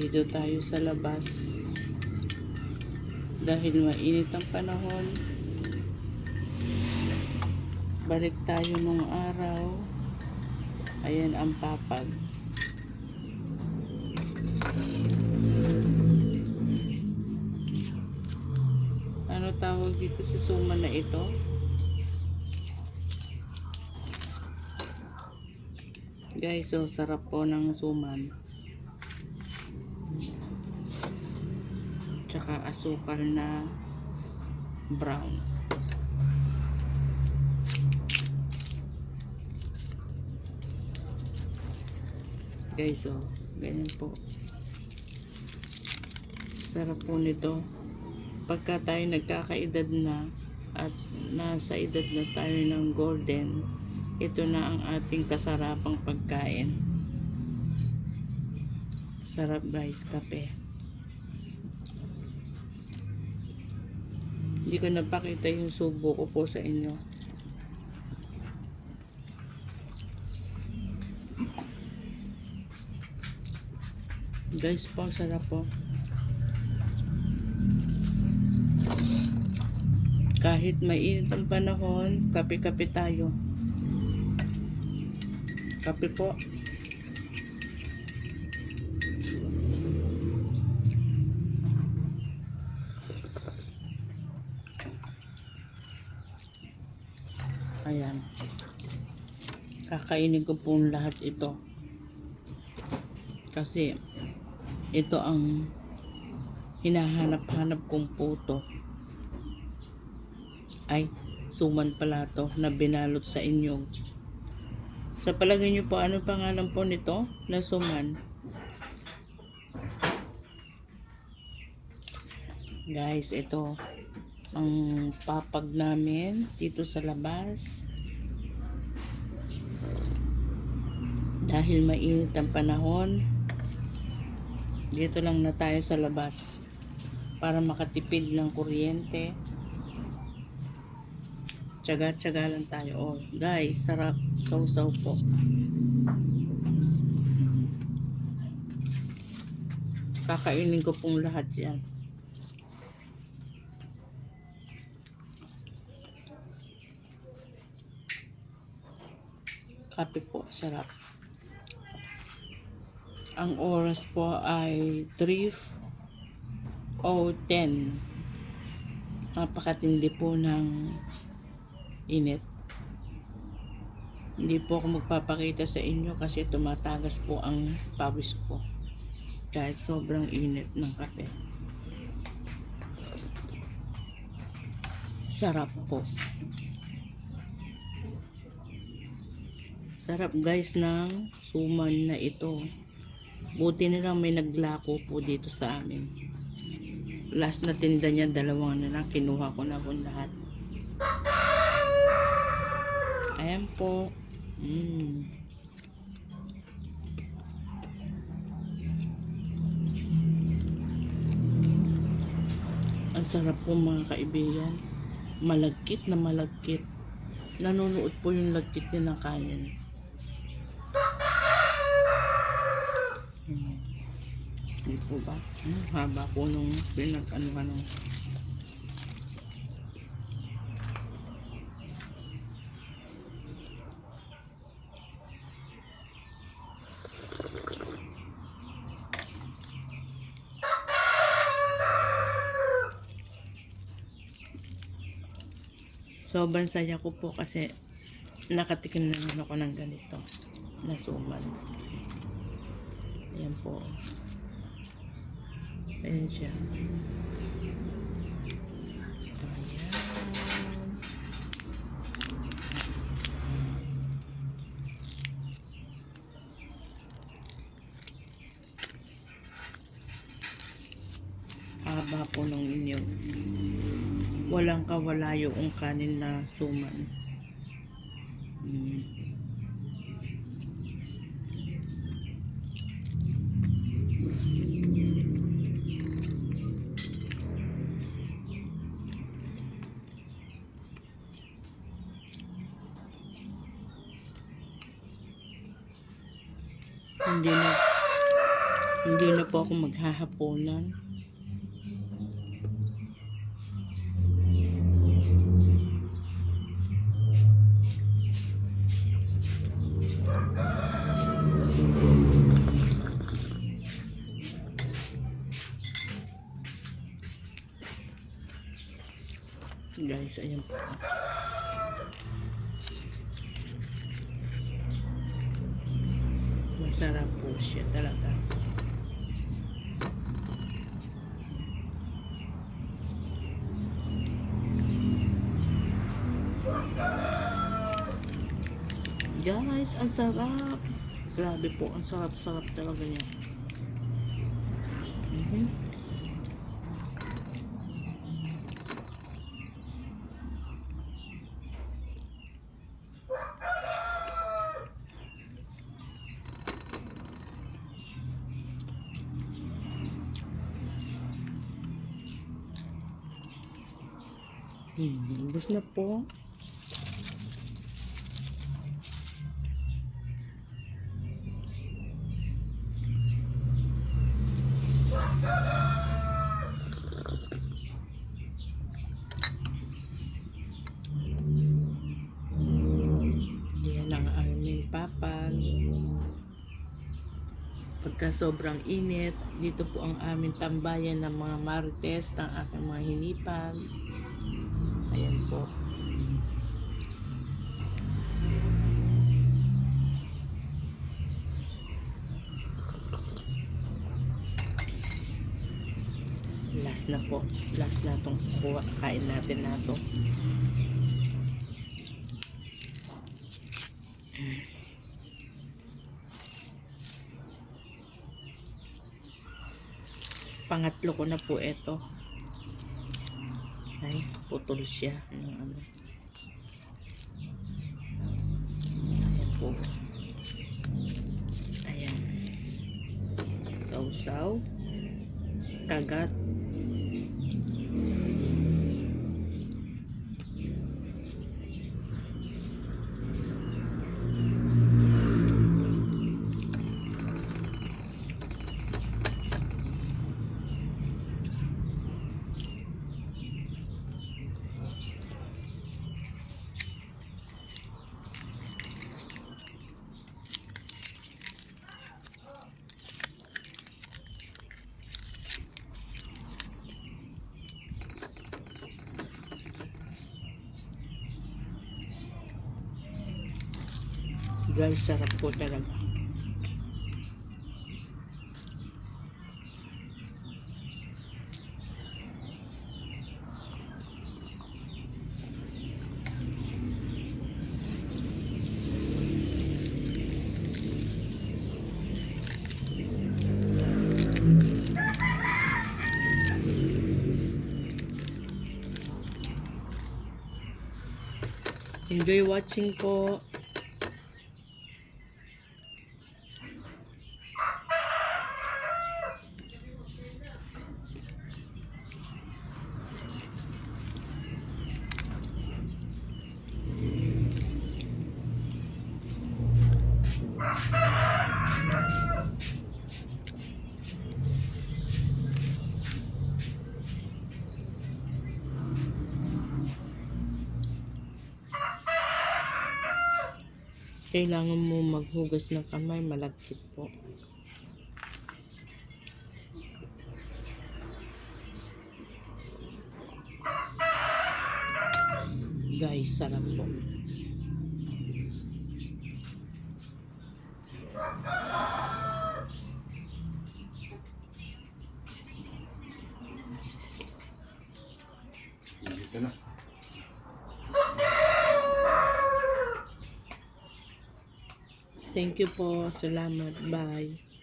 Dito tayo sa labas. Dahil mainit ang panahon, balik tayo nung araw. Ayan ang papag. Ano tawag dito sa suman na ito? Guys, so sarap po ng suman. Tsaka asukal na brown. Guys, so ganyan po. Sarap po nito. Pagka tayo nagkakaedad na at nasa edad na tayo ng golden, ito na ang ating kasarapang pagkain. Sarap guys, kape. Hindi ko napakita yung subo ko po sa inyo. Guys po, sarap po. Kahit mainit ang panahon, kape-kape tayo. Kape po. Ayan. Kakainin ko po lahat ito. Kasi ito ang hinahanap-hanap kong puto. Ay, suman pala to na binalot sa inyong. Sa palagay nyo po, ano pangalan po nito na suman? Guys, ito ang papag namin dito sa labas. Dahil mainit ang panahon, dito lang na tayo sa labas para makatipid ng kuryente. Tsaga-tsaga lang tayo. Oh, guys, sarap. Sausaw po. Kakainin ko pong lahat yan. Kape po, sarap. Ang oras po ay 3:10. Napakatindi po ng init. Hindi po ako magpapakita sa inyo kasi tumatagas po ang pawis ko kahit sobrang init ng kape. Sarap po. Sarap guys ng suman na ito. Buti na lang may naglako po dito sa amin. Last na tinda niya, dalawang na lang. Kinuha ko na po lahat. Ayan po. Ang sarap po mga kaibigan. Malagkit na malagkit. Nanonood po yung lagkit niya ng kanin. Hindi po ba? Haba po nung pinag-ano. Sobrang saya ko po kasi nakatikim naman ako ng ganito na suman. Ayan po. Ayan siya. Ayan. Haba po ng inyo. Walang kawala yung kanin na suman. Hindi na po ako maghahaponan. Guys, ayan po. Masarap po siya talaga. Guys, ang sarap. Grabe po, ang sarap-sarap talaga niya. Ubus na po. Yan ang aming papag. Pagka sobrang init, dito po ang aming tambayan ng mga marites ng aking mga hinipag. Ayan po. Last na po. Last na itong kain natin na ito. Pangatlo ko na po ito. Ay, putol siya. Ayan po. Ayan. Sausaw. Kagat. Guys, sarap po talaga. Enjoy watching po. Kailangan mo maghugas ng kamay, malagkit po. Guys, sarap po. Hindi ka na. Thank you po. Salamat. Bye.